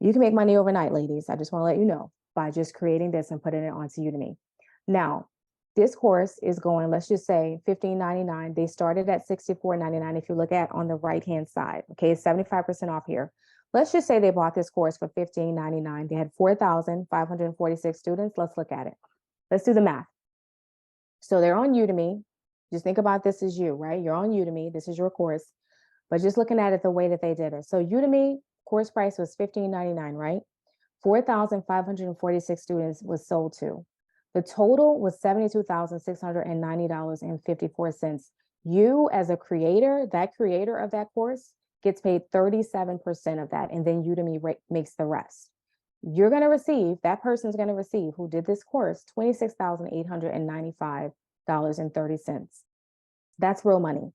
A: You can make money overnight, ladies. I just want to let you know by just creating this and putting it onto Udemy. Now, this course is going, let's just say $15.99. They started at $64.99 if you look at on the right-hand side. Okay, it's 75% off here. Let's just say they bought this course for $15.99. They had 4,546 students. Let's look at it. Let's do the math. So they're on Udemy. Just think about this as you, right? You're on Udemy. This is your course. But just looking at it the way that they did it. So Udemy course price was $15.99, right? 4,546 students was sold to. The total was $72,690.54. You as a creator, that creator of that course gets paid 37% of that. And then Udemy makes the rest. You're going to receive, that person's going to receive, who did this course, $26,895.30. That's real money.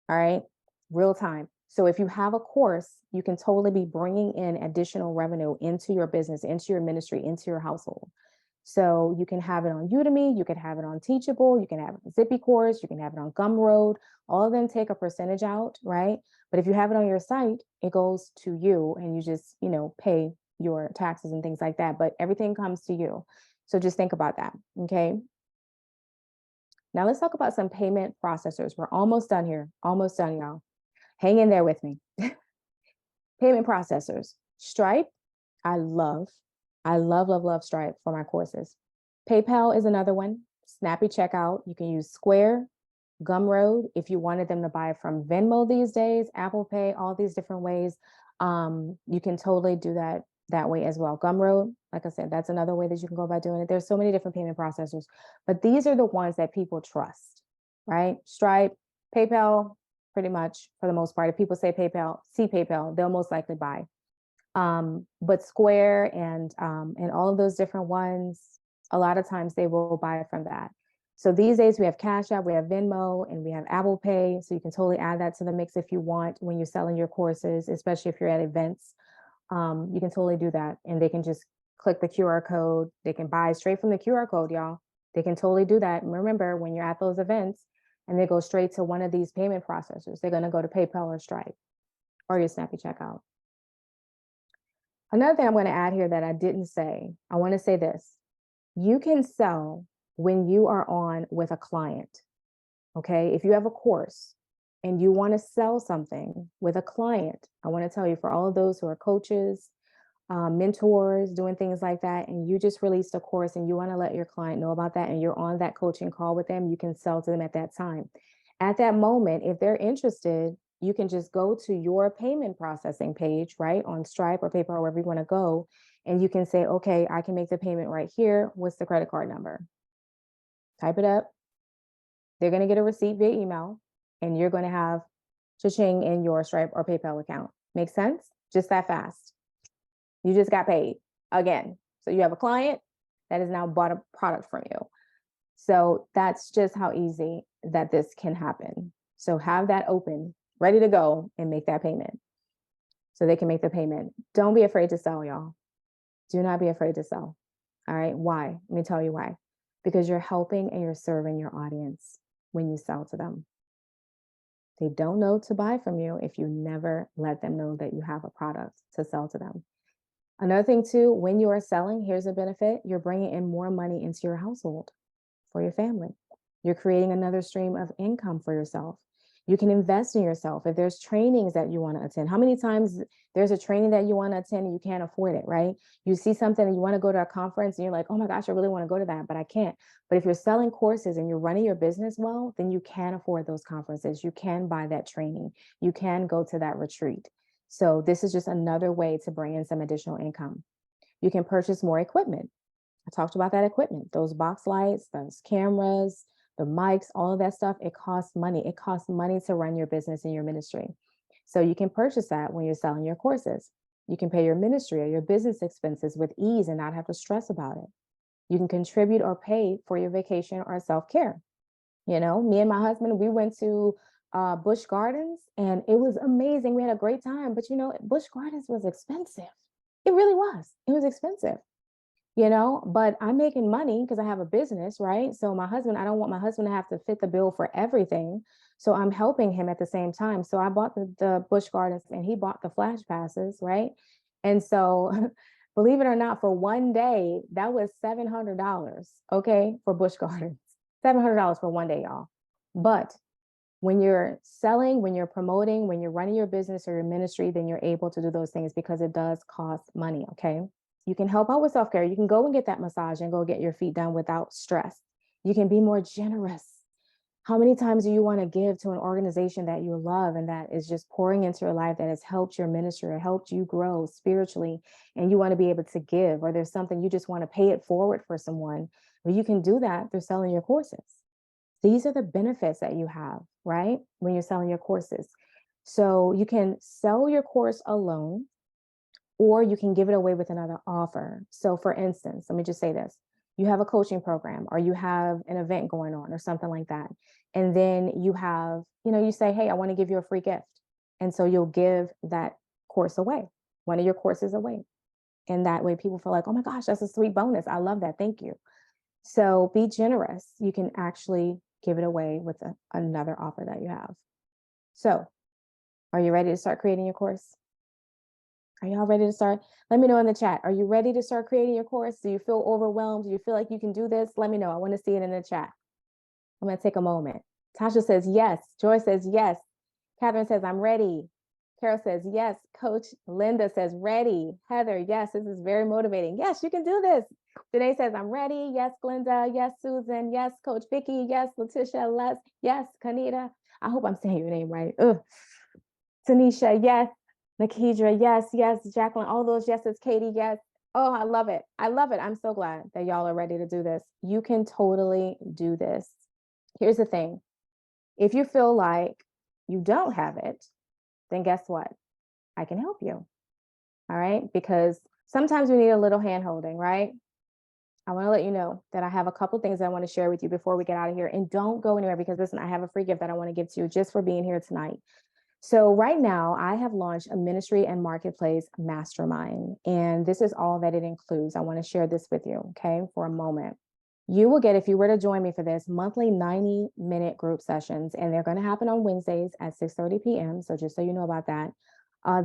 A: All right. Real time. So if you have a course, you can totally be bringing in additional revenue into your business, into your ministry, into your household. So you can have it on Udemy, you can have it on Teachable, you can have it on Zippy Course, you can have it on Gumroad. All of them take a percentage out, right? But if you have it on your site, it goes to you and you just, pay your taxes and things like that. But everything comes to you. So just think about that. Okay. Now let's talk about some payment processors. We're almost done here. Almost done, y'all. Hang in there with me. Payment processors. Stripe, I love, love Stripe for my courses. PayPal is another one. Snappy checkout. You can use Square, Gumroad. If you wanted them to buy from Venmo these days, Apple Pay, all these different ways, you can totally do that way as well. Gumroad, like I said, that's another way that you can go about doing it. There's so many different payment processors, but these are the ones that people trust, right? Stripe, PayPal, pretty much for the most part. If people say PayPal, see PayPal, they'll most likely buy. But Square and all of those different ones, a lot of times they will buy from that. So these days we have Cash App, we have Venmo, and we have Apple Pay. So you can totally add that to the mix if you want when you're selling your courses, especially if you're at events. You can totally do that. And they can just click the QR code. They can buy straight from the QR code, y'all. They can totally do that. And remember, when you're at those events and they go straight to one of these payment processors, they're going to go to PayPal or Stripe or your Snappy Checkout. Another thing I'm going to add here that I didn't say, I want to say this. You can sell when you are on with a client. Okay. If you have a course and you want to sell something with a client, I want to tell you, for all of those who are coaches, mentors, doing things like that, and you just released a course and you want to let your client know about that and you're on that coaching call with them, you can sell to them at that time. At that moment, if they're interested, you can just go to your payment processing page, right, on Stripe or PayPal, wherever you want to go, and you can say, okay, I can make the payment right here. What's the credit card number? Type it up. They're going to get a receipt via email, and you're going to have cha-ching in your Stripe or PayPal account. Make sense? Just that fast. You just got paid again. So you have a client that has now bought a product from you. So that's just how easy that this can happen. So have that open, ready to go, and make that payment so they can make the payment. Don't be afraid to sell, y'all. Do not be afraid to sell. All right. Why? Let me tell you why. Because you're helping and you're serving your audience. when you sell to them. They don't know to buy from you if you never let them know that you have a product to sell to them. Another thing too, when you are selling, here's a benefit: you're bringing in more money into your household for your family. You're creating another stream of income for yourself. You can invest in yourself. If there's trainings that you want to attend, how many times there's a training that you want to attend and you can't afford it, right? You see something and you want to go to a conference and you're like, oh my gosh, I really want to go to that, but I can't. But if you're selling courses and you're running your business well, then you can afford those conferences. You can buy that training. You can go to that retreat. So this is just another way to bring in some additional income. You can purchase more equipment. I talked about that equipment, those box lights, those cameras, the mics, all of that stuff. It costs money. It costs money to run your business and your ministry. So you can purchase that when you're selling your courses. You can pay your ministry or your business expenses with ease and not have to stress about it. You can contribute or pay for your vacation or self-care. You know, me and my husband, we went to Busch Gardens and it was amazing. We had a great time, but you know, Busch Gardens was expensive. It really was. It was expensive, you know, but I'm making money because I have a business, right? So my husband, I don't want my husband to have to fit the bill for everything. So I'm helping him at the same time. So I bought the Busch Gardens and he bought the flash passes, right? And so believe it or not, for one day, that was $700, okay, for Busch Gardens. $700 for one day, y'all. But when you're selling, when you're promoting, when you're running your business or your ministry, then you're able to do those things because it does cost money, okay? You can help out with self-care. You can go and get that massage and go get your feet done without stress. You can be more generous. How many times do you want to give to an organization that you love and that is just pouring into your life, that has helped your ministry or helped you grow spiritually, and you want to be able to give, or there's something you just want to pay it forward for someone? Well, you can do that through selling your courses. These are the benefits that you have, right? When you're selling your courses. So you can sell your course alone, or you can give it away with another offer. So for instance, let me just say this. You have a coaching program or you have an event going on or something like that. And then you have, you know, you say, hey, I want to give you a free gift. And so you'll give that course away, one of your courses away. And that way people feel like, oh my gosh, that's a sweet bonus. I love that. Thank you. So be generous. You can actually give it away with another offer that you have. So are you ready to start creating your course? Are y'all ready to start? Let me know in the chat. Are you ready to start creating your course? Do you feel overwhelmed? Do you feel like you can do this? Let me know. I want to see it in the chat. I'm going to take a moment. Tasha says yes. Joy says yes. Catherine says, I'm ready. Carol says yes. Coach Linda says ready. Heather, yes, this is very motivating. Yes, you can do this. Janae says, I'm ready. Yes, Glenda. Yes, Susan. Yes, Coach Vicky. Yes, Letitia. Yes, Kanita. I hope I'm saying your name right. Ugh. Tanisha, yes. Nakedra, yes, yes. Jacqueline, all those yeses. Katie, yes. Oh, I love it. I love it. I'm so glad that y'all are ready to do this. You can totally do this. Here's the thing. If you feel like you don't have it, then guess what? I can help you. All right. Because sometimes we need a little hand holding, right? I want to let you know that I have a couple things I want to share with you before we get out of here. And don't go anywhere because listen, I have a free gift that I want to give to you just for being here tonight. So right now I have launched a ministry and marketplace mastermind, and this is all that it includes. I want to share this with you, okay, for a moment. You will get, if you were to join me for this, monthly 90-minute group sessions, and they're going to happen on Wednesdays at 6:30 p.m. So just so you know about that.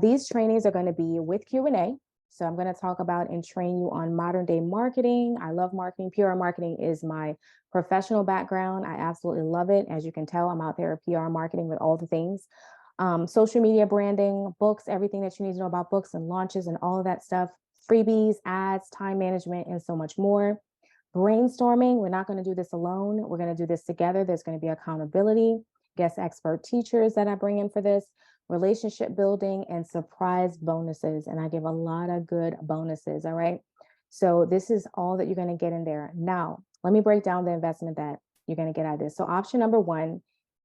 A: These trainings are going to be with Q&A. So I'm going to talk about and train you on modern day marketing. I love marketing. PR marketing is my professional background. I absolutely love it. As you can tell, I'm out there at PR marketing with all the things. Social media branding, books, everything that you need to know about books and launches and all of that stuff, freebies, ads, time management, and so much more. Brainstorming, we're not going to do this alone. We're going to do this together. There's going to be accountability, guest expert teachers that I bring in for this, relationship building, and surprise bonuses. And I give a lot of good bonuses, all right? So this is all that you're going to get in there. Now, let me break down the investment that you're going to get out of this. So option number one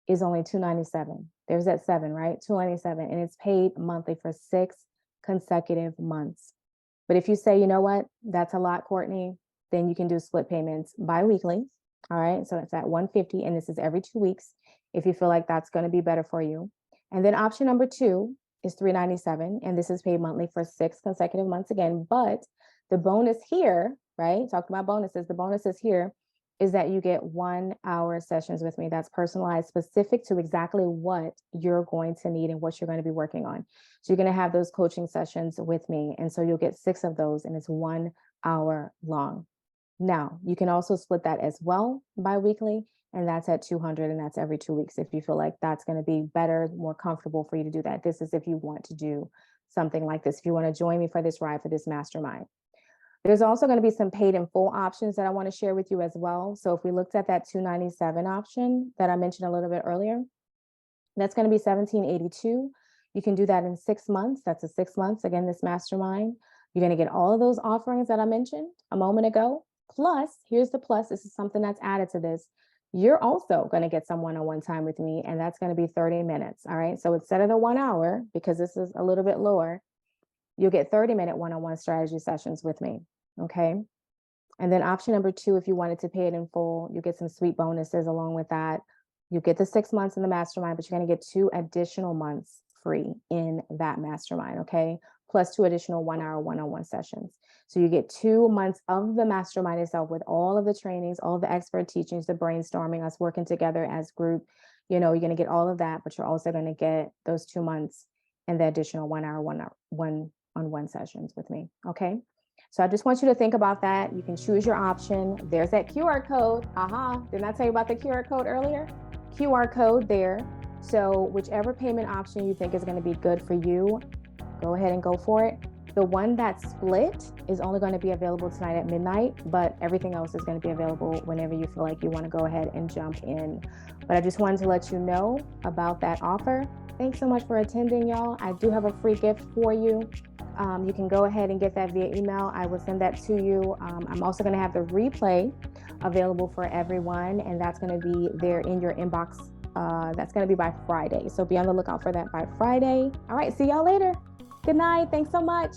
A: is only $297. There's that 7, right? $297, and it's paid monthly for 6 consecutive months. But if you say, you know what, that's a lot, Courtney, then you can do split payments bi-weekly. All right, so it's at $150, and this is every 2 weeks if you feel like that's going to be better for you. And then option number 2 is $397, and this is paid monthly for 6 consecutive months again. But the bonus here, right? Talking about bonuses, the bonuses here is that you get 1 hour sessions with me that's personalized, specific to exactly what you're going to need and what you're going to be working on. So you're going to have those coaching sessions with me. And so you'll get 6 of those, and it's 1 hour long. Now, you can also split that as well bi-weekly, and that's at 200, and that's every 2 weeks. If you feel like that's going to be better, more comfortable for you to do that. This is if you want to do something like this, if you want to join me for this ride, for this mastermind. There's also going to be some paid in full options that I want to share with you as well. So if we looked at that 297 option that I mentioned a little bit earlier, that's going to be 1782. You can do that in 6 months. That's a 6 months. Again, this mastermind, you're going to get all of those offerings that I mentioned a moment ago. Plus, here's the plus. This is something that's added to this. You're also going to get some one-on-one time with me, and that's going to be 30 minutes. All right. So instead of the 1 hour, because this is a little bit lower, you'll get 30-minute one-on-one strategy sessions with me. Okay. And then option number 2, if you wanted to pay it in full, you get some sweet bonuses along with that. You get the 6 months in the mastermind, but you're going to get 2 additional months free in that mastermind. Okay. Plus 2 additional 1 hour one-on-one sessions. So you get 2 months of the mastermind itself with all of the trainings, all the expert teachings, the brainstorming, us working together as group. You're going to get all of that, but you're also going to get those 2 months and the additional 1 hour, one-on-one sessions with me. Okay. So I just want you to think about that. You can choose your option. There's that QR code. Didn't I tell you about the QR code earlier? QR code there. So whichever payment option you think is going to be good for you, go ahead and go for it. The one that's split is only going to be available tonight at midnight, but everything else is going to be available whenever you feel like you want to go ahead and jump in. But I just wanted to let you know about that offer. Thanks so much for attending, y'all. I do have a free gift for you. You can go ahead and get that via email. I will send that to you. I'm also going to have the replay available for everyone, and that's going to be there in your inbox. That's going to be by Friday. So be on the lookout for that by Friday. All right. See y'all later. Good night. Thanks so much.